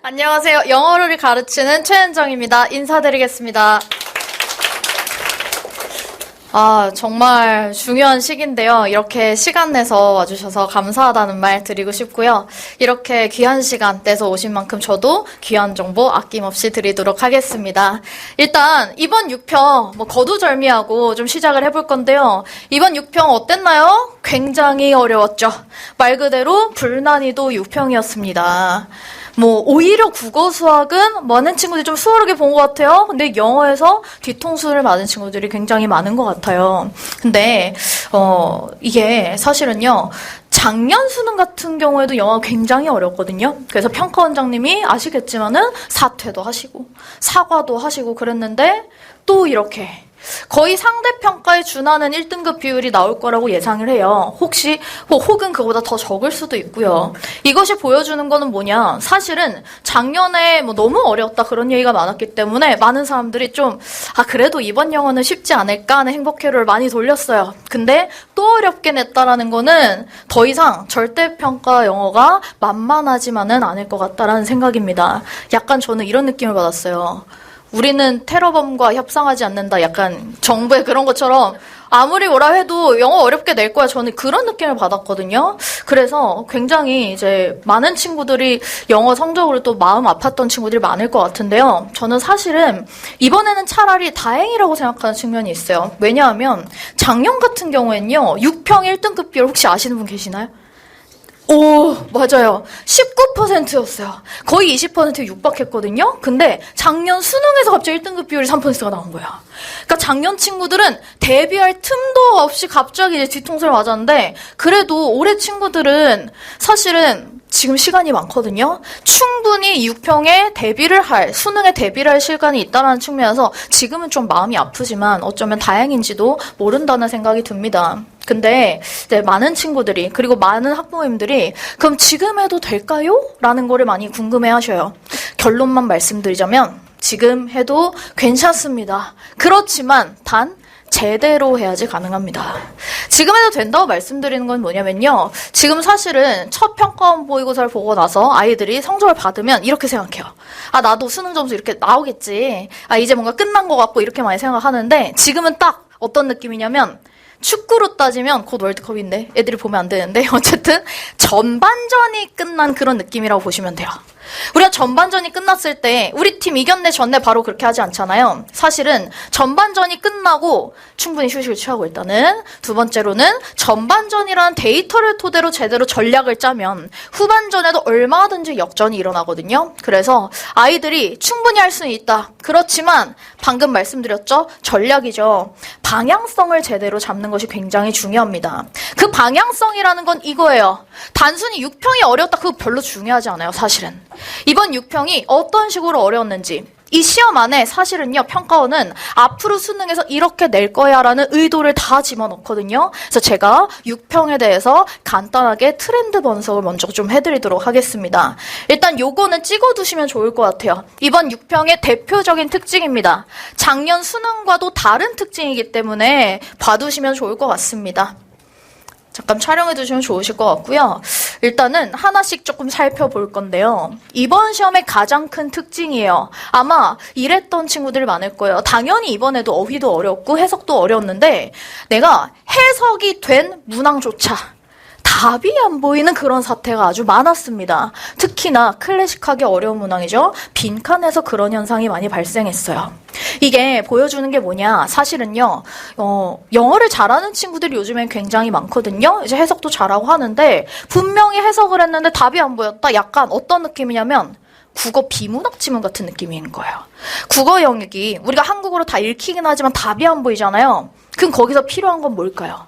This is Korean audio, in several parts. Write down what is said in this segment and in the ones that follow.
안녕하세요. 영어를 가르치는 최은정입니다. 인사드리겠습니다. 정말 중요한 시기인데요. 이렇게 시간 내서 와주셔서 감사하다는 말 드리고 싶고요. 이렇게 귀한 시간 내서 오신 만큼 저도 귀한 정보 아낌없이 드리도록 하겠습니다. 일단 이번 6평 거두절미하고 좀 시작을 해볼 건데요. 이번 6평 어땠나요? 굉장히 어려웠죠. 말 그대로 불난이도 6평이었습니다. 오히려 국어, 수학은 많은 친구들이 좀 수월하게 본 것 같아요. 근데 영어에서 뒤통수를 맞은 친구들이 굉장히 많은 것 같아요. 근데, 이게 사실은요, 작년 수능 같은 경우에도 영어가 굉장히 어렵거든요. 그래서 평가원장님이 아시겠지만은 사퇴도 하시고, 사과도 하시고 그랬는데, 또 이렇게, 거의 상대평가에 준하는 1등급 비율이 나올 거라고 예상을 해요. 혹은 그보다 더 적을 수도 있고요. 이것이 보여주는 거는 뭐냐. 사실은 작년에 너무 어려웠다 그런 얘기가 많았기 때문에 많은 사람들이 그래도 이번 영어는 쉽지 않을까 하는 행복회로를 많이 돌렸어요. 근데 또 어렵게 냈다라는 거는 더 이상 절대평가 영어가 만만하지만은 않을 것 같다라는 생각입니다. 약간 저는 이런 느낌을 받았어요. 우리는 테러범과 협상하지 않는다. 약간 정부의 그런 것처럼 아무리 뭐라 해도 영어 어렵게 낼 거야. 저는 그런 느낌을 받았거든요. 그래서 굉장히 이제 많은 친구들이 영어 성적으로 또 마음 아팠던 친구들이 많을 것 같은데요. 저는 사실은 이번에는 차라리 다행이라고 생각하는 측면이 있어요. 왜냐하면 작년 같은 경우에는요. 6평 1등급 비율 혹시 아시는 분 계시나요? 오, 맞아요. 19%였어요. 거의 20%에 육박했거든요. 근데 작년 수능에서 갑자기 1등급 비율이 3%가 나온 거야. 그러니까 작년 친구들은 대비할 틈도 없이 갑자기 이제 뒤통수를 맞았는데, 그래도 올해 친구들은 사실은 지금 시간이 많거든요. 충분히 6평에 수능에 대비를 할 시간이 있다는 측면에서 지금은 좀 마음이 아프지만 어쩌면 다행인지도 모른다는 생각이 듭니다. 근데 이제 많은 친구들이 그리고 많은 학부모님들이 그럼 지금 해도 될까요? 라는 거를 많이 궁금해 하셔요. 결론만 말씀드리자면 지금 해도 괜찮습니다. 그렇지만 단 제대로 해야지 가능합니다. 지금 해도 된다고 말씀드리는 건 뭐냐면요. 지금 사실은 첫 평가원 모의고사를 보고 나서 아이들이 성적을 받으면 이렇게 생각해요. 나도 수능 점수 이렇게 나오겠지. 이제 뭔가 끝난 것 같고 이렇게 많이 생각하는데 지금은 딱 어떤 느낌이냐면 축구로 따지면 곧 월드컵인데 애들이 보면 안 되는데 어쨌든 전반전이 끝난 그런 느낌이라고 보시면 돼요. 우리가 전반전이 끝났을 때 우리 팀 이겼네 졌네 바로 그렇게 하지 않잖아요. 사실은 전반전이 끝나고 충분히 휴식을 취하고 일단은 두 번째로는 전반전이라는 데이터를 토대로 제대로 전략을 짜면 후반전에도 얼마든지 역전이 일어나거든요. 그래서 아이들이 충분히 할 수는 있다. 그렇지만 방금 말씀드렸죠? 전략이죠. 방향성을 제대로 잡는 것이 굉장히 중요합니다. 그 방향성이라는 건 이거예요. 단순히 6평이 어려웠다 그거 별로 중요하지 않아요. 사실은. 이번 6평이 어떤 식으로 어려웠는지 이 시험 안에 사실은요 평가원은 앞으로 수능에서 이렇게 낼 거야 라는 의도를 다 집어넣거든요. 그래서 제가 6평에 대해서 간단하게 트렌드 분석을 먼저 좀 해드리도록 하겠습니다. 일단 요거는 찍어두시면 좋을 것 같아요. 이번 6평의 대표적인 특징입니다. 작년 수능과도 다른 특징이기 때문에 봐두시면 좋을 것 같습니다. 잠깐 촬영해 두시면 좋으실 것 같고요. 일단은 하나씩 조금 살펴볼 건데요. 이번 시험의 가장 큰 특징이에요. 아마 이랬던 친구들이 많을 거예요. 당연히 이번에도 어휘도 어렵고 해석도 어려웠는데 내가 해석이 된 문항조차 답이 안 보이는 그런 사태가 아주 많았습니다. 특히나 클래식하게 어려운 문항이죠. 빈칸에서 그런 현상이 많이 발생했어요. 이게 보여주는 게 뭐냐. 사실은요, 영어를 잘하는 친구들이 요즘엔 굉장히 많거든요. 이제 해석도 잘하고 하는데, 분명히 해석을 했는데 답이 안 보였다? 약간 어떤 느낌이냐면, 국어 비문학 지문 같은 느낌인 거예요. 국어 영역이 우리가 한국어로 다 읽히긴 하지만 답이 안 보이잖아요. 그럼 거기서 필요한 건 뭘까요?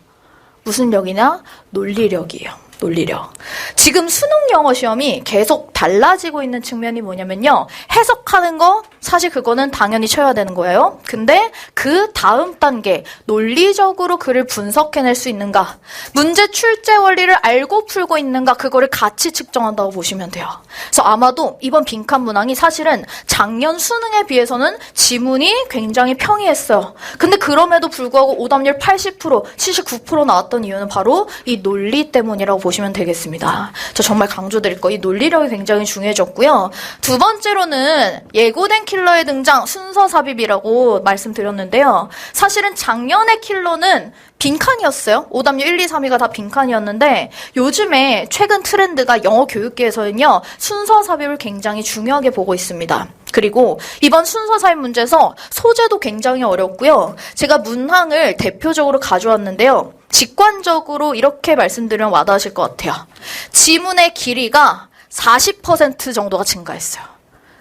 무슨 력이냐? 논리력이에요. 논리력. 지금 수능 영어 시험이 계속 달라지고 있는 측면이 뭐냐면요. 해석하는 거 사실 그거는 당연히 쳐야 되는 거예요. 근데 그 다음 단계 논리적으로 글을 분석해낼 수 있는가, 문제 출제 원리를 알고 풀고 있는가, 그거를 같이 측정한다고 보시면 돼요. 그래서 아마도 이번 빈칸 문항이 사실은 작년 수능에 비해서는 지문이 굉장히 평이했어요. 근데 그럼에도 불구하고 오답률 80%, 79% 나왔던 이유는 바로 이 논리 때문이라고 보시면 되겠습니다. 저 정말 강조드릴 거, 이 논리력이 굉장히 중요해졌고요. 두 번째로는 예고된 킬러의 등장, 순서 삽입이라고 말씀드렸는데요. 사실은 작년의 킬러는 빈칸이었어요. 오답률 1, 2, 3위가 다 빈칸이었는데 요즘에 최근 트렌드가 영어 교육계에서는요. 순서 삽입을 굉장히 중요하게 보고 있습니다. 그리고 이번 순서 삽입 문제에서 소재도 굉장히 어렵고요. 제가 문항을 대표적으로 가져왔는데요. 직관적으로 이렇게 말씀드리면 와닿으실 것 같아요. 지문의 길이가 40% 정도가 증가했어요.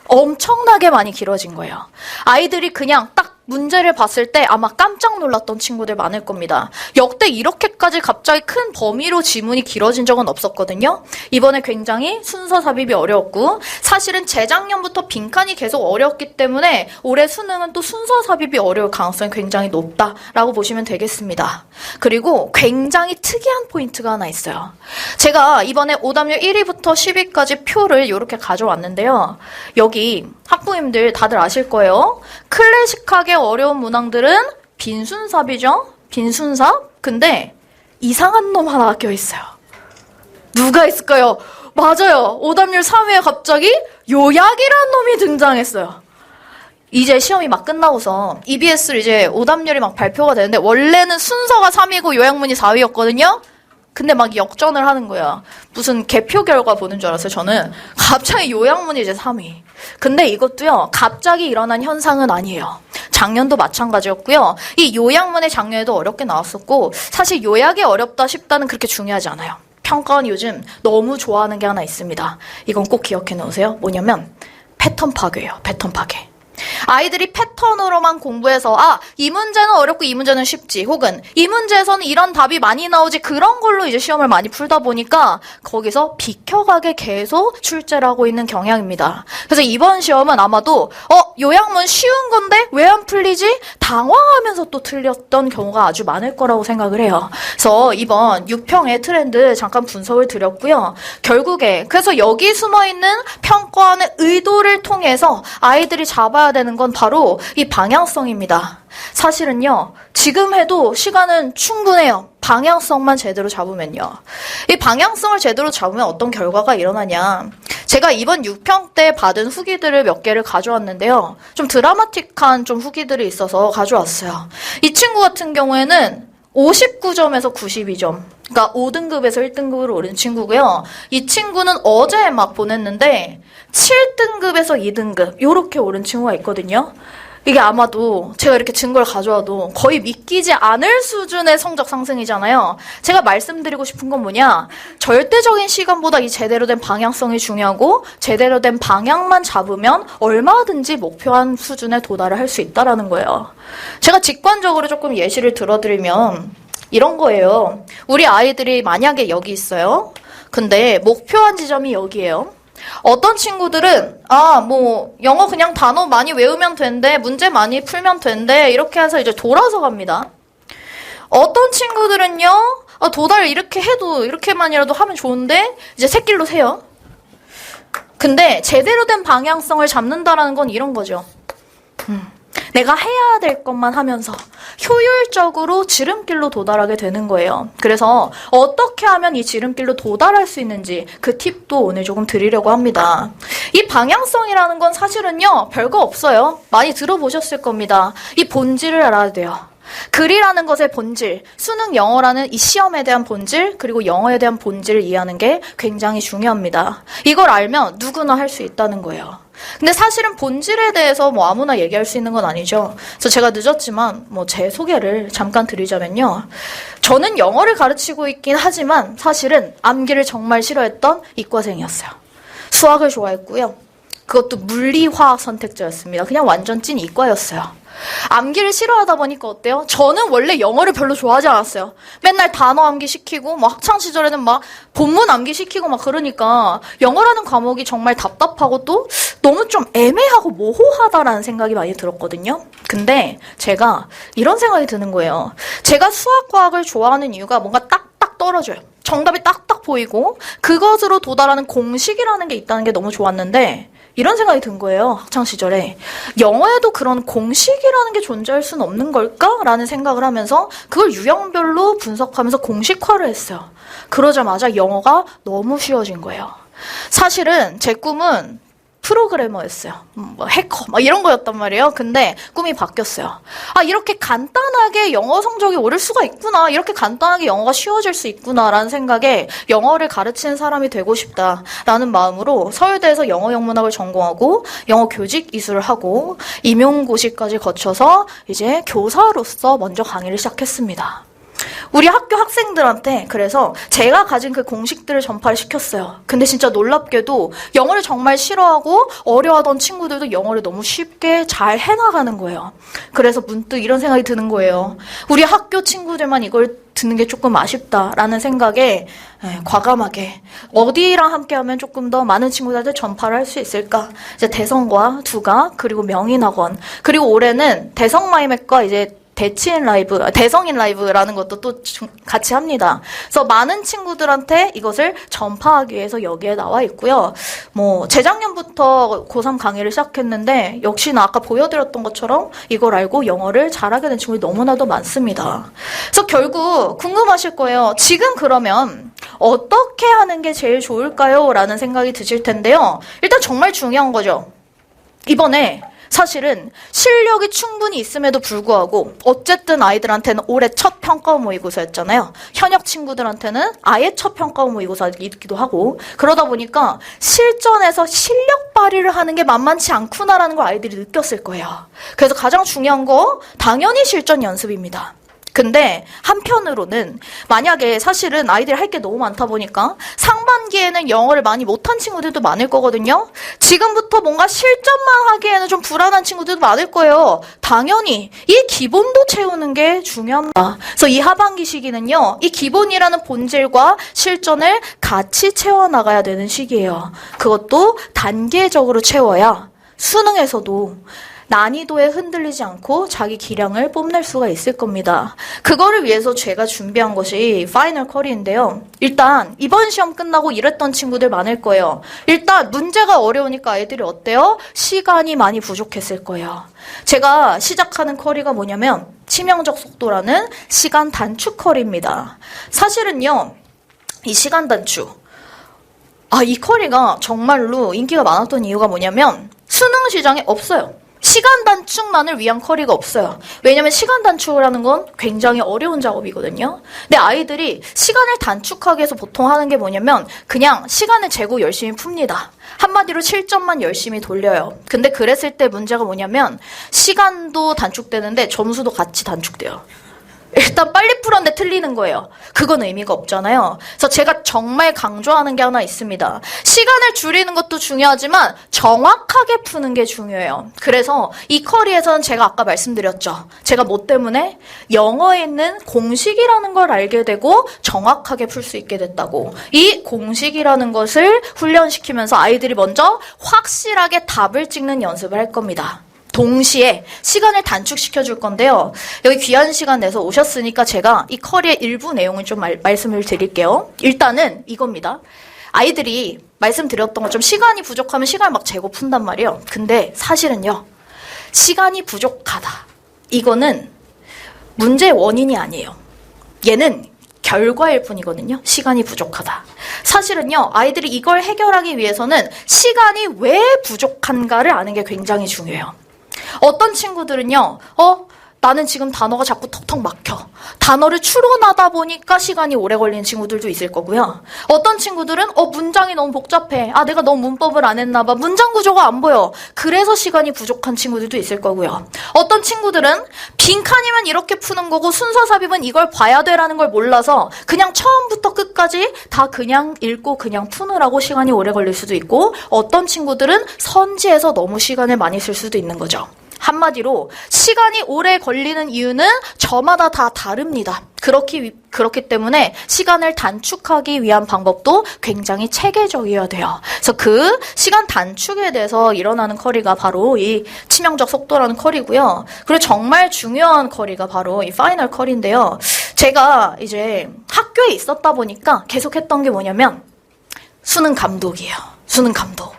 엄청나게 많이 길어진 거예요. 아이들이 그냥 딱 문제를 봤을 때 아마 깜짝 놀랐던 친구들 많을 겁니다. 역대 이렇게까지 갑자기 큰 범위로 지문이 길어진 적은 없었거든요. 이번에 굉장히 순서 삽입이 어려웠고 사실은 재작년부터 빈칸이 계속 어려웠기 때문에 올해 수능은 또 순서 삽입이 어려울 가능성이 굉장히 높다라고 보시면 되겠습니다. 그리고 굉장히 특이한 포인트가 하나 있어요. 제가 이번에 오답률 1위부터 10위까지 표를 이렇게 가져왔는데요. 여기 학부모님들 다들 아실 거예요. 클래식하게 어려운 문항들은 빈순삽이죠. 빈순삽. 근데 이상한 놈 하나 껴있어요. 누가 있을까요? 맞아요. 오답률 3위에 갑자기 요약이라는 놈이 등장했어요. 이제 시험이 막 끝나고서 EBS를 이제 오답률이 막 발표가 되는데 원래는 순서가 3위고 요약문이 4위였거든요. 근데 막 역전을 하는 거야. 무슨 개표 결과 보는 줄 알았어요, 저는. 갑자기 요약문이 이제 3위. 근데 이것도요, 갑자기 일어난 현상은 아니에요. 작년도 마찬가지였고요. 이 요약문이 작년에도 어렵게 나왔었고, 사실 요약이 어렵다 쉽다는 그렇게 중요하지 않아요. 평가원 요즘 너무 좋아하는 게 하나 있습니다. 이건 꼭 기억해 놓으세요. 뭐냐면, 패턴 파괴예요, 패턴 파괴. 아이들이 패턴으로만 공부해서 이 문제는 어렵고 이 문제는 쉽지 혹은 이 문제에서는 이런 답이 많이 나오지 그런 걸로 이제 시험을 많이 풀다 보니까 거기서 비켜가게 계속 출제를 하고 있는 경향입니다. 그래서 이번 시험은 아마도 요약문 쉬운 건데 왜 안 풀리지? 당황하면서 또 틀렸던 경우가 아주 많을 거라고 생각을 해요. 그래서 이번 6평의 트렌드 잠깐 분석을 드렸고요. 결국에 그래서 여기 숨어있는 평가원의 의도를 통해서 아이들이 잡아야 되는 건 바로 이 방향성입니다. 사실은요, 지금 해도 시간은 충분해요. 방향성만 제대로 잡으면요. 이 방향성을 제대로 잡으면 어떤 결과가 일어나냐. 제가 이번 6평 때 받은 후기들을 몇 개를 가져왔는데요. 좀 드라마틱한 좀 후기들이 있어서 가져왔어요. 이 친구 같은 경우에는 59점에서 92점. 그러니까 5등급에서 1등급으로 오른 친구고요. 이 친구는 어제 막 보냈는데 7등급에서 2등급 요렇게 오른 친구가 있거든요. 이게 아마도 제가 이렇게 증거를 가져와도 거의 믿기지 않을 수준의 성적 상승이잖아요. 제가 말씀드리고 싶은 건 뭐냐. 절대적인 시간보다 이 제대로 된 방향성이 중요하고 제대로 된 방향만 잡으면 얼마든지 목표한 수준에 도달을 할 수 있다는 거예요. 제가 직관적으로 조금 예시를 들어드리면 이런 거예요. 우리 아이들이 만약에 여기 있어요. 근데 목표한 지점이 여기예요. 어떤 친구들은 영어 그냥 단어 많이 외우면 된대, 문제 많이 풀면 된대 이렇게 해서 이제 돌아서 갑니다. 어떤 친구들은요, 도달 이렇게 해도 이렇게만이라도 하면 좋은데 이제 새길로 세요. 근데 제대로 된 방향성을 잡는다라는 건 이런 거죠. 내가 해야 될 것만 하면서 효율적으로 지름길로 도달하게 되는 거예요. 그래서 어떻게 하면 이 지름길로 도달할 수 있는지 그 팁도 오늘 조금 드리려고 합니다. 이 방향성이라는 건 사실은요, 별거 없어요. 많이 들어보셨을 겁니다. 이 본질을 알아야 돼요. 글이라는 것의 본질, 수능 영어라는 이 시험에 대한 본질, 그리고 영어에 대한 본질을 이해하는 게 굉장히 중요합니다. 이걸 알면 누구나 할 수 있다는 거예요. 근데 사실은 본질에 대해서 아무나 얘기할 수 있는 건 아니죠. 그래서 제가 늦었지만 제 소개를 잠깐 드리자면요. 저는 영어를 가르치고 있긴 하지만 사실은 암기를 정말 싫어했던 이과생이었어요. 수학을 좋아했고요. 그것도 물리화학 선택자였습니다. 그냥 완전 찐 이과였어요. 암기를 싫어하다 보니까 어때요? 저는 원래 영어를 별로 좋아하지 않았어요. 맨날 단어 암기 시키고 학창 시절에는 본문 암기 시키고 그러니까 영어라는 과목이 정말 답답하고 또 너무 좀 애매하고 모호하다라는 생각이 많이 들었거든요. 근데 제가 이런 생각이 드는 거예요. 제가 수학과학을 좋아하는 이유가 뭔가 딱딱 떨어져요. 정답이 딱딱 보이고 그것으로 도달하는 공식이라는 게 있다는 게 너무 좋았는데 이런 생각이 든 거예요. 학창시절에. 영어에도 그런 공식이라는 게 존재할 수는 없는 걸까? 라는 생각을 하면서 그걸 유형별로 분석하면서 공식화를 했어요. 그러자마자 영어가 너무 쉬워진 거예요. 사실은 제 꿈은 프로그래머였어요. 뭐 해커 막 이런 거였단 말이에요. 근데 꿈이 바뀌었어요. 아, 이렇게 간단하게 영어 성적이 오를 수가 있구나. 이렇게 간단하게 영어가 쉬워질 수 있구나라는 생각에 영어를 가르치는 사람이 되고 싶다라는 마음으로 서울대에서 영어영문학을 전공하고 영어 교직 이수를 하고 임용고시까지 거쳐서 이제 교사로서 먼저 강의를 시작했습니다. 우리 학교 학생들한테 그래서 제가 가진 그 공식들을 전파를 시켰어요. 근데 진짜 놀랍게도 영어를 정말 싫어하고 어려워하던 친구들도 영어를 너무 쉽게 잘 해나가는 거예요. 그래서 문득 이런 생각이 드는 거예요. 우리 학교 친구들만 이걸 듣는 게 조금 아쉽다라는 생각에 과감하게 어디랑 함께하면 조금 더 많은 친구들한테 전파를 할 수 있을까? 이제 대성과 두가 그리고 명인학원 그리고 올해는 대성마이맥과 이제 대치인 라이브, 대성인 라이브라는 것도 또 같이 합니다. 그래서 많은 친구들한테 이것을 전파하기 위해서 여기에 나와 있고요. 뭐 재작년부터 고3 강의를 시작했는데 역시나 아까 보여드렸던 것처럼 이걸 알고 영어를 잘하게 된 친구들이 너무나도 많습니다. 그래서 결국 궁금하실 거예요. 지금 그러면 어떻게 하는 게 제일 좋을까요? 라는 생각이 드실 텐데요. 일단 정말 중요한 거죠. 이번에 사실은 실력이 충분히 있음에도 불구하고 어쨌든 아이들한테는 올해 첫 평가원 모의고사였잖아요. 현역 친구들한테는 아예 첫 평가원 모의고사이기도 하고 그러다 보니까 실전에서 실력 발휘를 하는 게 만만치 않구나라는 걸 아이들이 느꼈을 거예요. 그래서 가장 중요한 거 당연히 실전 연습입니다. 근데 한편으로는 만약에 사실은 아이들이 할 게 너무 많다 보니까 상반기에는 영어를 많이 못한 친구들도 많을 거거든요. 지금부터 뭔가 실전만 하기에는 좀 불안한 친구들도 많을 거예요. 당연히 이 기본도 채우는 게 중요합니다. 그래서 이 하반기 시기는요. 이 기본이라는 본질과 실전을 같이 채워나가야 되는 시기예요. 그것도 단계적으로 채워야 수능에서도 난이도에 흔들리지 않고 자기 기량을 뽐낼 수가 있을 겁니다. 그거를 위해서 제가 준비한 것이 파이널 컬리인데요. 일단 이번 시험 끝나고 이랬던 친구들 많을 거예요. 일단 문제가 어려우니까 아이들이 어때요? 시간이 많이 부족했을 거예요. 제가 시작하는 컬리가 뭐냐면 치명적 속도라는 시간 단축 컬리입니다. 사실은요. 이 시간 단축 이 컬리가 정말로 인기가 많았던 이유가 뭐냐면 수능 시장에 없어요. 시간 단축만을 위한 컬리가 없어요. 왜냐면 시간 단축이라는 건 굉장히 어려운 작업이거든요. 근데 아이들이 시간을 단축하기 위해서 보통 하는 게 뭐냐면 그냥 시간을 재고 열심히 풉니다. 한마디로 실전만 열심히 돌려요. 근데 그랬을 때 문제가 뭐냐면 시간도 단축되는데 점수도 같이 단축돼요. 일단 빨리 풀었는데 틀리는 거예요. 그건 의미가 없잖아요. 그래서 제가 정말 강조하는 게 하나 있습니다. 시간을 줄이는 것도 중요하지만 정확하게 푸는 게 중요해요. 그래서 이 컬리에서는 제가 아까 말씀드렸죠. 제가 뭐 때문에 영어에 있는 공식이라는 걸 알게 되고 정확하게 풀 수 있게 됐다고. 이 공식이라는 것을 훈련시키면서 아이들이 먼저 확실하게 답을 찍는 연습을 할 겁니다. 동시에 시간을 단축시켜 줄 건데요. 여기 귀한 시간 내서 오셨으니까 제가 이 컬리의 일부 내용을 좀 말씀을 드릴게요. 일단은 이겁니다. 아이들이 말씀드렸던 것처럼 시간이 부족하면 시간을 막 재고 푼단 말이에요. 근데 사실은요. 시간이 부족하다. 이거는 문제의 원인이 아니에요. 얘는 결과일 뿐이거든요. 시간이 부족하다. 사실은요. 아이들이 이걸 해결하기 위해서는 시간이 왜 부족한가를 아는 게 굉장히 중요해요. 어떤 친구들은요, 나는 지금 단어가 자꾸 턱턱 막혀. 단어를 추론하다 보니까 시간이 오래 걸리는 친구들도 있을 거고요. 어떤 친구들은, 문장이 너무 복잡해. 내가 너무 문법을 안 했나 봐. 문장 구조가 안 보여. 그래서 시간이 부족한 친구들도 있을 거고요. 어떤 친구들은 빈칸이면 이렇게 푸는 거고 순서 삽입은 이걸 봐야 돼라는 걸 몰라서 그냥 처음부터 끝까지 다 그냥 읽고 그냥 푸느라고 시간이 오래 걸릴 수도 있고 어떤 친구들은 선지해서 너무 시간을 많이 쓸 수도 있는 거죠. 한마디로 시간이 오래 걸리는 이유는 저마다 다 다릅니다. 그렇기 때문에 시간을 단축하기 위한 방법도 굉장히 체계적이어야 돼요. 그래서 그 시간 단축에 대해서 일어나는 컬리가 바로 이 치명적 속도라는 컬리고요. 그리고 정말 중요한 컬리가 바로 이 파이널 컬리인데요. 제가 이제 학교에 있었다 보니까 계속 했던 게 뭐냐면 수능 감독이에요. 수능 감독.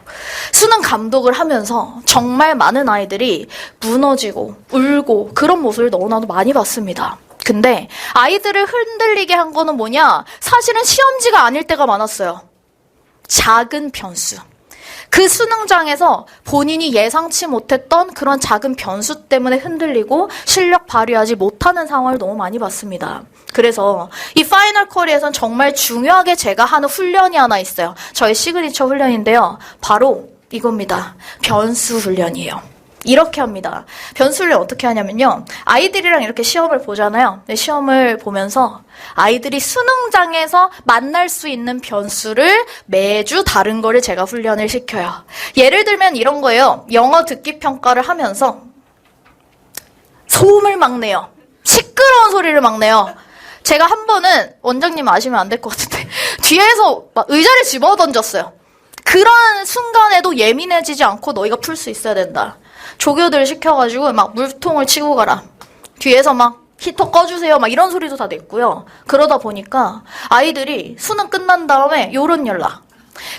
수능 감독을 하면서 정말 많은 아이들이 무너지고 울고 그런 모습을 너무나도 많이 봤습니다. 근데 아이들을 흔들리게 한 거는 뭐냐? 사실은 시험지가 아닐 때가 많았어요. 작은 변수. 그 수능장에서 본인이 예상치 못했던 그런 작은 변수 때문에 흔들리고 실력 발휘하지 못하는 상황을 너무 많이 봤습니다. 그래서 이 파이널 쿼리에선 정말 중요하게 제가 하는 훈련이 하나 있어요. 저의 시그니처 훈련인데요. 바로 이겁니다. 변수 훈련이에요. 이렇게 합니다. 변수 훈련 어떻게 하냐면요. 아이들이랑 이렇게 시험을 보잖아요. 시험을 보면서 아이들이 수능장에서 만날 수 있는 변수를 매주 다른 거를 제가 훈련을 시켜요. 예를 들면 이런 거예요. 영어 듣기 평가를 하면서 소음을 막 내요. 시끄러운 소리를 막 내요. 제가 한 번은 원장님 아시면 안 될 것 같은데 뒤에서 막 의자를 집어 던졌어요. 그런 순간에도 예민해지지 않고 너희가 풀 수 있어야 된다. 조교들 시켜가지고 막 물통을 치고 가라. 뒤에서 막 히터 꺼주세요. 막 이런 소리도 다 냈고요. 그러다 보니까 아이들이 수능 끝난 다음에 요런 연락.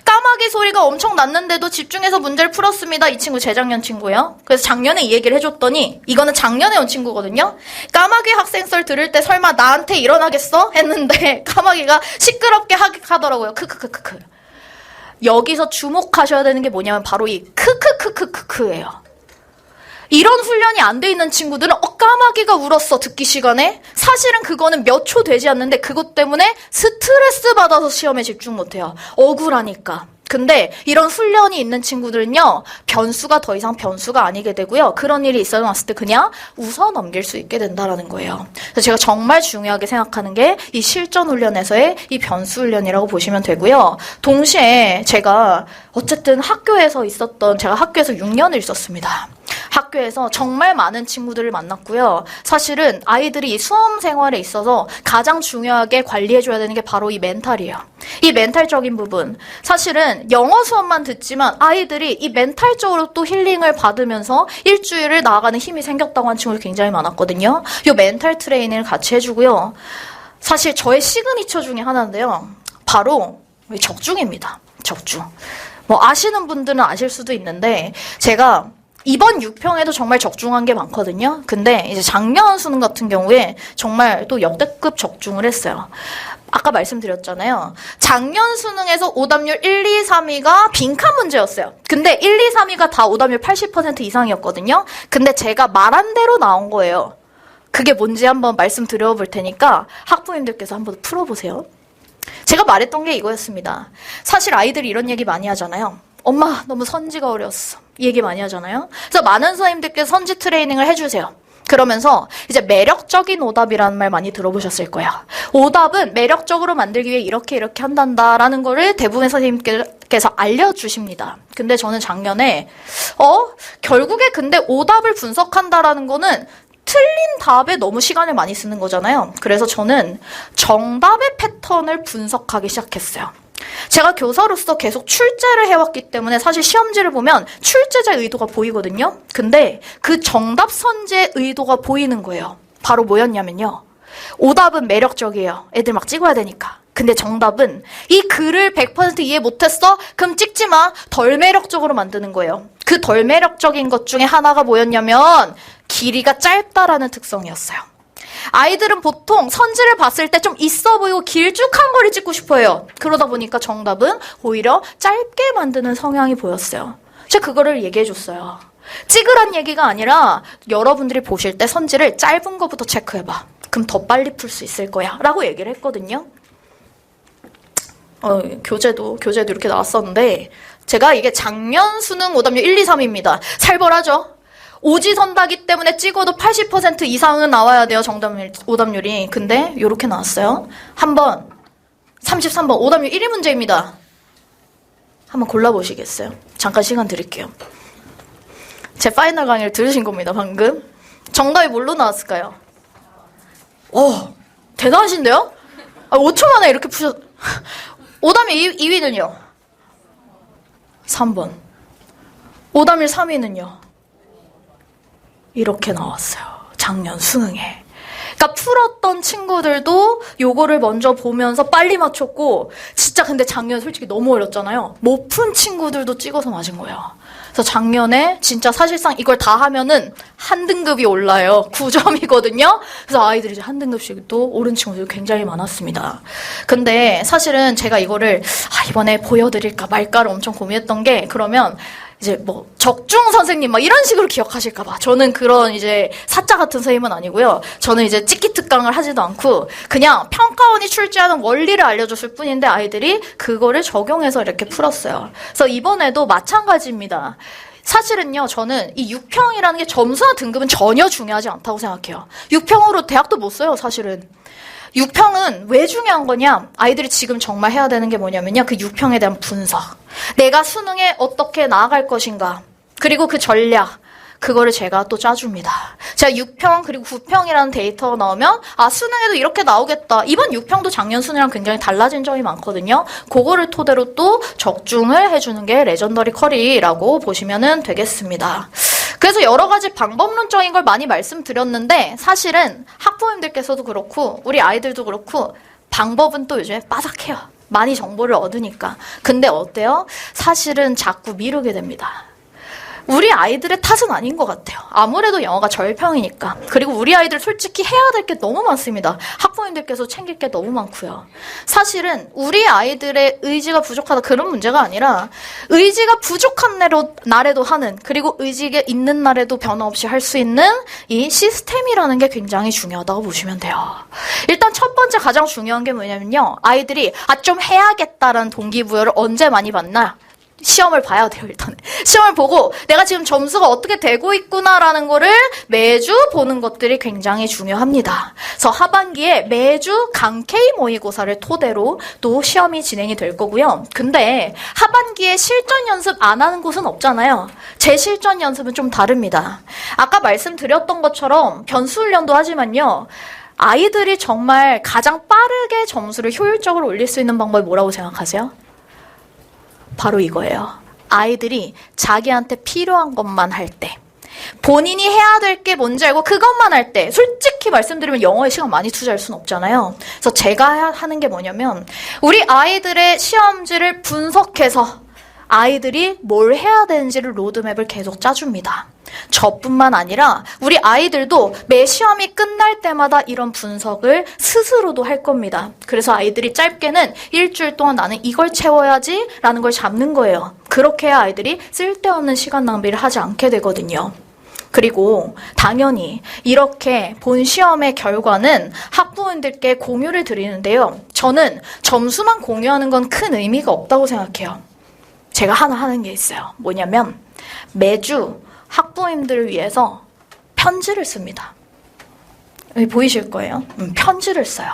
까마귀 소리가 엄청 났는데도 집중해서 문제를 풀었습니다. 이 친구 재작년 친구예요. 그래서 작년에 이 얘기를 해줬더니 이거는 작년에 온 친구거든요. 까마귀 학생 썰 들을 때 설마 나한테 일어나겠어? 했는데 까마귀가 시끄럽게 하더라고요. 크크크크크. 여기서 주목하셔야 되는 게 뭐냐면 바로 이 크크크크크크예요. 이런 훈련이 안 돼 있는 친구들은 까마귀가 울었어 듣기 시간에 사실은 그거는 몇 초 되지 않는데 그것 때문에 스트레스 받아서 시험에 집중 못해요. 억울하니까. 근데 이런 훈련이 있는 친구들은요. 변수가 더 이상 변수가 아니게 되고요. 그런 일이 있어왔을 때 그냥 웃어 넘길 수 있게 된다는 거예요. 그래서 제가 정말 중요하게 생각하는 게 이 실전 훈련에서의 이 변수 훈련이라고 보시면 되고요. 동시에 제가 어쨌든 제가 학교에서 6년을 있었습니다. 학교에서 정말 많은 친구들을 만났고요. 사실은 아이들이 이 수험 생활에 있어서 가장 중요하게 관리해줘야 되는 게 바로 이 멘탈이에요. 이 멘탈적인 부분. 사실은 영어 수업만 듣지만 아이들이 이 멘탈적으로 또 힐링을 받으면서 일주일을 나아가는 힘이 생겼다고 하는 친구들 굉장히 많았거든요. 이 멘탈 트레이닝을 같이 해주고요. 사실 저의 시그니처 중에 하나인데요. 바로 적중입니다. 적중. 뭐 아시는 분들은 아실 수도 있는데 제가 이번 6평에도 정말 적중한 게 많거든요. 근데 이제 작년 수능 같은 경우에 정말 또 역대급 적중을 했어요. 아까 말씀드렸잖아요. 작년 수능에서 오답률 1, 2, 3위가 빈칸 문제였어요. 근데 1, 2, 3위가 다 오답률 80% 이상이었거든요. 근데 제가 말한 대로 나온 거예요. 그게 뭔지 한번 말씀드려 볼 테니까 학부모님들께서 한번 풀어보세요. 제가 말했던 게 이거였습니다. 사실 아이들이 이런 얘기 많이 하잖아요. 엄마 너무 선지가 어려웠어. 이 얘기 많이 하잖아요. 그래서 많은 선생님들께서 선지 트레이닝을 해주세요. 그러면서 이제 매력적인 오답이라는 말 많이 들어보셨을 거예요. 오답은 매력적으로 만들기 위해 이렇게 한단다라는 거를 대부분의 선생님께서 알려주십니다. 근데 저는 작년에 결국에 근데 오답을 분석한다라는 거는 틀린 답에 너무 시간을 많이 쓰는 거잖아요. 그래서 저는 정답의 패턴을 분석하기 시작했어요. 제가 교사로서 계속 출제를 해왔기 때문에 사실 시험지를 보면 출제자의 의도가 보이거든요. 근데 그 정답 선지의 의도가 보이는 거예요. 바로 뭐였냐면요. 오답은 매력적이에요. 애들 막 찍어야 되니까. 근데 정답은 이 글을 100% 이해 못했어? 그럼 찍지 마. 덜 매력적으로 만드는 거예요. 그 덜 매력적인 것 중에 하나가 뭐였냐면 길이가 짧다라는 특성이었어요. 아이들은 보통 선지를 봤을 때 좀 있어 보이고 길쭉한 거를 찍고 싶어요. 그러다 보니까 정답은 오히려 짧게 만드는 성향이 보였어요. 제가 그거를 얘기해 줬어요. 찍으란 얘기가 아니라 여러분들이 보실 때 선지를 짧은 거부터 체크해봐. 그럼 더 빨리 풀 수 있을 거야. 라고 얘기를 했거든요. 교재도 이렇게 나왔었는데 제가 이게 작년 수능 오답률 1, 2, 3입니다. 살벌하죠? 오지선다기 때문에 찍어도 80% 이상은 나와야 돼요. 오답률이. 근데 이렇게 나왔어요. 한번 33번 오답률 1위 문제입니다. 한번 골라보시겠어요? 잠깐 시간 드릴게요. 제 파이널 강의를 들으신 겁니다. 방금. 정답이 뭘로 나왔을까요? 대단하신데요? 5초 만에 이렇게 오답률 2위는요? 3번. 오답률 3위는요? 이렇게 나왔어요. 작년 수능에. 그러니까 풀었던 친구들도 요거를 먼저 보면서 빨리 맞췄고, 진짜 근데 작년 솔직히 너무 어렵잖아요. 못 푼 친구들도 찍어서 맞은 거예요. 그래서 작년에 진짜 사실상 이걸 다 하면은 한 등급이 올라요. 9점이거든요. 그래서 아이들이 이제 한 등급씩 또 오른 친구들이 굉장히 많았습니다. 근데 사실은 제가 이거를 이번에 보여드릴까 말까를 엄청 고민했던 게, 그러면 이제 뭐 적중 선생님 막 이런 식으로 기억하실까 봐. 저는 그런 이제 사자 같은 선생님은 아니고요. 저는 이제 찍기 특강을 하지도 않고 그냥 평가원이 출제하는 원리를 알려줬을 뿐인데 아이들이 그거를 적용해서 이렇게 풀었어요. 그래서 이번에도 마찬가지입니다. 사실은요, 저는 이 6평이라는 게 점수나 등급은 전혀 중요하지 않다고 생각해요. 6평으로 대학도 못 써요, 사실은. 6평은 왜 중요한 거냐? 아이들이 지금 정말 해야 되는 게 뭐냐면요. 그 6평에 대한 분석. 내가 수능에 어떻게 나아갈 것인가. 그리고 그 전략. 그거를 제가 또 짜줍니다. 제가 6평 그리고 9평이라는 데이터가 나오면 수능에도 이렇게 나오겠다. 이번 6평도 작년 수능이랑 굉장히 달라진 점이 많거든요. 그거를 토대로 또 적중을 해주는 게 레전더리 커리라고 보시면 되겠습니다. 그래서 여러 가지 방법론적인 걸 많이 말씀드렸는데 사실은 학부모님들께서도 그렇고 우리 아이들도 그렇고 방법은 또 요즘에 빠삭해요. 많이 정보를 얻으니까. 근데 어때요? 사실은 자꾸 미루게 됩니다. 우리 아이들의 탓은 아닌 것 같아요. 아무래도 영어가 절평이니까. 그리고 우리 아이들 솔직히 해야 될 게 너무 많습니다. 학부모님들께서 챙길 게 너무 많고요. 사실은 우리 아이들의 의지가 부족하다 그런 문제가 아니라 의지가 부족한 날에도 하는, 그리고 의지가 있는 날에도 변화 없이 할 수 있는 이 시스템이라는 게 굉장히 중요하다고 보시면 돼요. 일단 첫 번째 가장 중요한 게 뭐냐면요. 아이들이 좀 해야겠다라는 동기부여를 언제 많이 받나? 시험을 봐야 돼요, 일단. 시험을 보고 내가 지금 점수가 어떻게 되고 있구나라는 거를 매주 보는 것들이 굉장히 중요합니다. 그래서 하반기에 매주 강K 모의고사를 토대로 또 시험이 진행이 될 거고요. 근데 하반기에 실전 연습 안 하는 곳은 없잖아요. 제 실전 연습은 좀 다릅니다. 아까 말씀드렸던 것처럼 변수훈련도 하지만요. 아이들이 정말 가장 빠르게 점수를 효율적으로 올릴 수 있는 방법이 뭐라고 생각하세요? 바로 이거예요. 아이들이 자기한테 필요한 것만 할 때, 본인이 해야 될 게 뭔지 알고 그것만 할 때, 솔직히 말씀드리면 영어에 시간 많이 투자할 수는 없잖아요. 그래서 제가 하는 게 뭐냐면 우리 아이들의 시험지를 분석해서 아이들이 뭘 해야 되는지를 로드맵을 계속 짜줍니다. 저뿐만 아니라 우리 아이들도 매 시험이 끝날 때마다 이런 분석을 스스로도 할 겁니다. 그래서 아이들이 짧게는 일주일 동안 나는 이걸 채워야지 라는 걸 잡는 거예요. 그렇게 해야 아이들이 쓸데없는 시간 낭비를 하지 않게 되거든요. 그리고 당연히 이렇게 본 시험의 결과는 학부모님들께 공유를 드리는데요. 저는 점수만 공유하는 건 큰 의미가 없다고 생각해요. 제가 하나 하는 게 있어요. 뭐냐면 매주 학부모님들을 위해서 편지를 씁니다. 여기 보이실 거예요. 편지를 써요.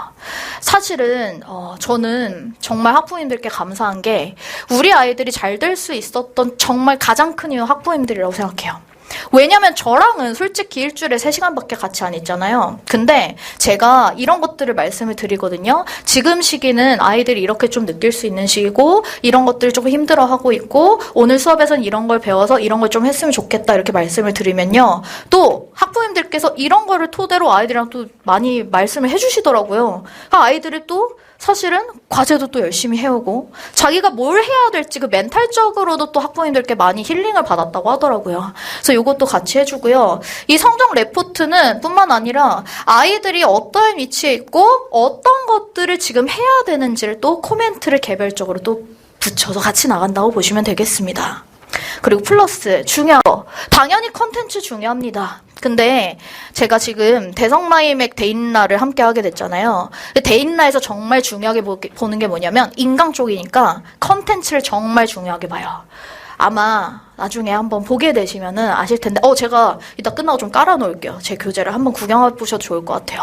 사실은 저는 정말 학부모님들께 감사한 게 우리 아이들이 잘 될 수 있었던 정말 가장 큰 이유는 학부모님들이라고 생각해요. 왜냐면 저랑은 솔직히 일주일에 3시간밖에 같이 안 있잖아요. 근데 제가 이런 것들을 말씀을 드리거든요. 지금 시기는 아이들이 이렇게 좀 느낄 수 있는 시기고 이런 것들을 조금 힘들어하고 있고 오늘 수업에서는 이런 걸 배워서 이런 걸 좀 했으면 좋겠다 이렇게 말씀을 드리면요. 또 학부모님들께서 이런 거를 토대로 아이들이랑 또 많이 말씀을 해주시더라고요. 그러니까 아이들이 또 사실은 과제도 또 열심히 해오고 자기가 뭘 해야 될지 그 멘탈적으로도 또 학부모님들께 많이 힐링을 받았다고 하더라고요. 그래서 이것도 같이 해주고요. 이 성적 레포트는 뿐만 아니라 아이들이 어떤 위치에 있고 어떤 것들을 지금 해야 되는지를 또 코멘트를 개별적으로 또 붙여서 같이 나간다고 보시면 되겠습니다. 그리고 플러스 중요한 거 당연히 컨텐츠 중요합니다. 근데 제가 지금 대성마이맥 데인라를 함께 하게 됐잖아요. 데인라에서 정말 중요하게 보는 게 뭐냐면 인강 쪽이니까 컨텐츠를 정말 중요하게 봐요. 아마 나중에 한번 보게 되시면은 아실 텐데 제가 이따 끝나고 좀 깔아놓을게요. 제 교재를 한번 구경해 보셔도 좋을 것 같아요.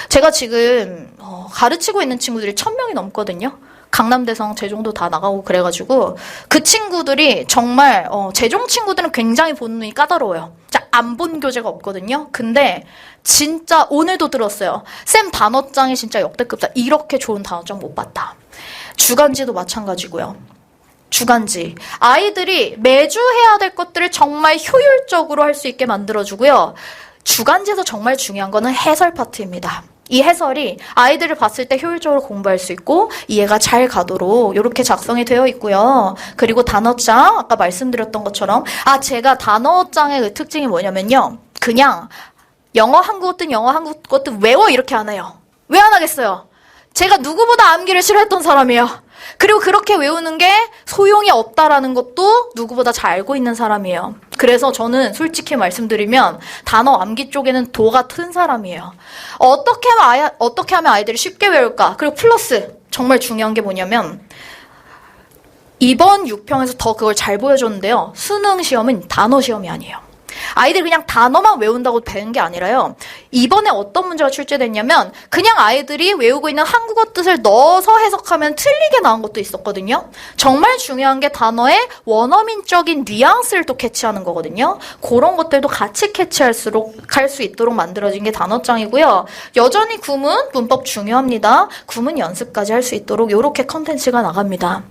제가 지금 가르치고 있는 친구들이 1000명이 넘거든요. 강남대성 재종도 다 나가고 그래가지고 그 친구들이 정말 재종 친구들은 굉장히 보는 눈이 까다로워요. 안 본 교재가 없거든요. 근데 진짜 오늘도 들었어요. 쌤 단어장이 진짜 역대급이다. 이렇게 좋은 단어장 못 봤다. 주간지도 마찬가지고요. 주간지. 아이들이 매주 해야 될 것들을 정말 효율적으로 할 수 있게 만들어주고요. 주간지에서 정말 중요한 거는 해설 파트입니다. 이 해설이 아이들을 봤을 때 효율적으로 공부할 수 있고 이해가 잘 가도록 이렇게 작성이 되어 있고요. 그리고 단어장, 아까 말씀드렸던 것처럼 제가 단어장의 그 특징이 뭐냐면요. 그냥 영어, 한국어 든 외워 이렇게 안 해요. 왜 안 하겠어요? 제가 누구보다 암기를 싫어했던 사람이에요. 그리고 그렇게 외우는 게 소용이 없다라는 것도 누구보다 잘 알고 있는 사람이에요. 그래서 저는 솔직히 말씀드리면 단어 암기 쪽에는 도가 튼 사람이에요. 어떻게 하면 아이들이 쉽게 외울까? 그리고 플러스 정말 중요한 게 뭐냐면 이번 6평에서 더 그걸 잘 보여줬는데요. 수능 시험은 단어 시험이 아니에요. 아이들이 그냥 단어만 외운다고 되는 게 아니라요. 이번에 어떤 문제가 출제됐냐면 그냥 아이들이 외우고 있는 한국어 뜻을 넣어서 해석하면 틀리게 나온 것도 있었거든요. 정말 중요한 게 단어의 원어민적인 뉘앙스를 또 캐치하는 거거든요. 그런 것들도 같이 캐치할 수 있도록 만들어진 게 단어장이고요. 여전히 구문, 문법 중요합니다. 구문 연습까지 할 수 있도록 이렇게 컨텐츠가 나갑니다.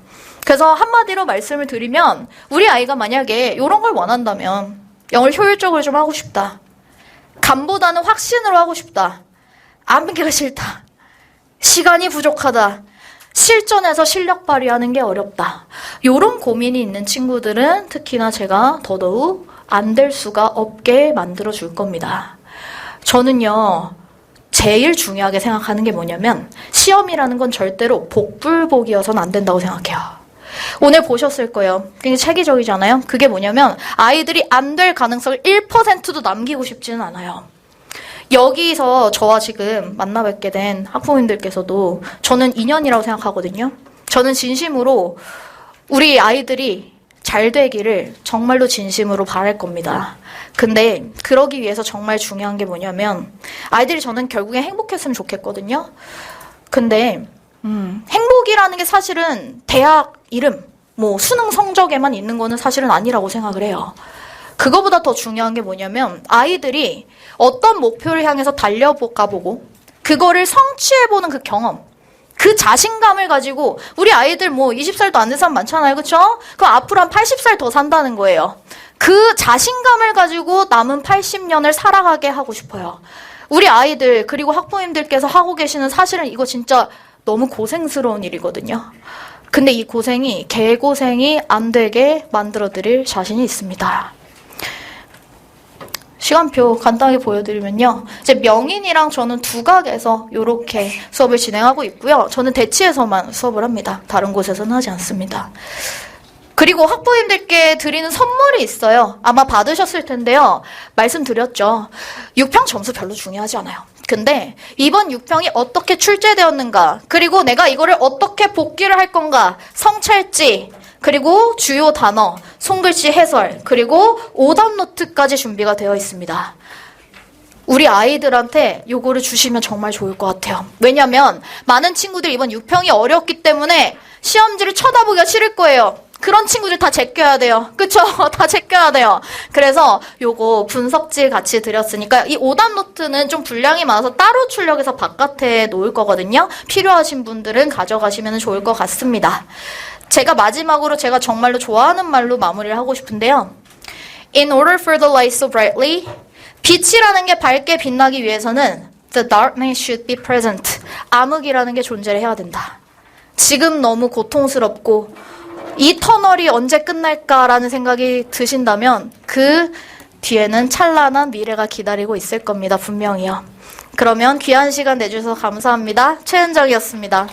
그래서 한마디로 말씀을 드리면 우리 아이가 만약에 이런 걸 원한다면 영어를 효율적으로 좀 하고 싶다. 감보다는 확신으로 하고 싶다. 암기가 싫다. 시간이 부족하다. 실전에서 실력 발휘하는 게 어렵다. 이런 고민이 있는 친구들은 특히나 제가 더더욱 안 될 수가 없게 만들어줄 겁니다. 저는요. 제일 중요하게 생각하는 게 뭐냐면 시험이라는 건 절대로 복불복이어서는 안 된다고 생각해요. 오늘 보셨을 거예요. 굉장히 체계적이잖아요. 그게 뭐냐면 아이들이 안 될 가능성을 1%도 남기고 싶지는 않아요. 여기서 저와 지금 만나 뵙게 된 학부모님들께서도 저는 인연이라고 생각하거든요. 저는 진심으로 우리 아이들이 잘 되기를 정말로 진심으로 바랄 겁니다. 근데 그러기 위해서 정말 중요한 게 뭐냐면 아이들이 저는 결국에 행복했으면 좋겠거든요. 근데 행복이라는 게 사실은 대학 이름, 수능 성적에만 있는 거는 사실은 아니라고 생각을 해요. 그거보다 더 중요한 게 뭐냐면 아이들이 어떤 목표를 향해서 달려가보고 그거를 성취해보는 그 경험, 그 자신감을 가지고 우리 아이들 20살도 안 된 사람 많잖아요. 그쵸? 그럼 앞으로 한 80살 더 산다는 거예요. 그 자신감을 가지고 남은 80년을 살아가게 하고 싶어요. 우리 아이들 그리고 학부모님들께서 하고 계시는 사실은 이거 진짜 너무 고생스러운 일이거든요. 근데 이 고생이 개고생이 안 되게 만들어드릴 자신이 있습니다. 시간표 간단하게 보여드리면요. 이제 명인이랑 저는 두각에서 이렇게 수업을 진행하고 있고요. 저는 대치에서만 수업을 합니다. 다른 곳에서는 하지 않습니다. 그리고 학부모님들께 드리는 선물이 있어요. 아마 받으셨을 텐데요. 말씀드렸죠. 6평 점수 별로 중요하지 않아요. 근데 이번 6평이 어떻게 출제되었는가, 그리고 내가 이거를 어떻게 복기를 할 건가, 성찰지, 그리고 주요 단어, 손글씨 해설, 그리고 오답 노트까지 준비가 되어 있습니다. 우리 아이들한테 요거를 주시면 정말 좋을 것 같아요. 왜냐면 많은 친구들이 이번 6평이 어렵기 때문에 시험지를 쳐다보기가 싫을 거예요. 그런 친구들 다 제껴야 돼요. 그쵸? 다 제껴야 돼요. 그래서 요거 분석지 같이 드렸으니까 이 오답 노트는 좀 분량이 많아서 따로 출력해서 바깥에 놓을 거거든요. 필요하신 분들은 가져가시면 좋을 것 같습니다. 제가 마지막으로 제가 정말로 좋아하는 말로 마무리를 하고 싶은데요. In order for the light so brightly, 빛이라는 게 밝게 빛나기 위해서는 the darkness should be present. 암흑이라는 게 존재를 해야 된다. 지금 너무 고통스럽고 이 터널이 언제 끝날까라는 생각이 드신다면 그 뒤에는 찬란한 미래가 기다리고 있을 겁니다. 분명히요. 그러면 귀한 시간 내주셔서 감사합니다. 최은정이었습니다.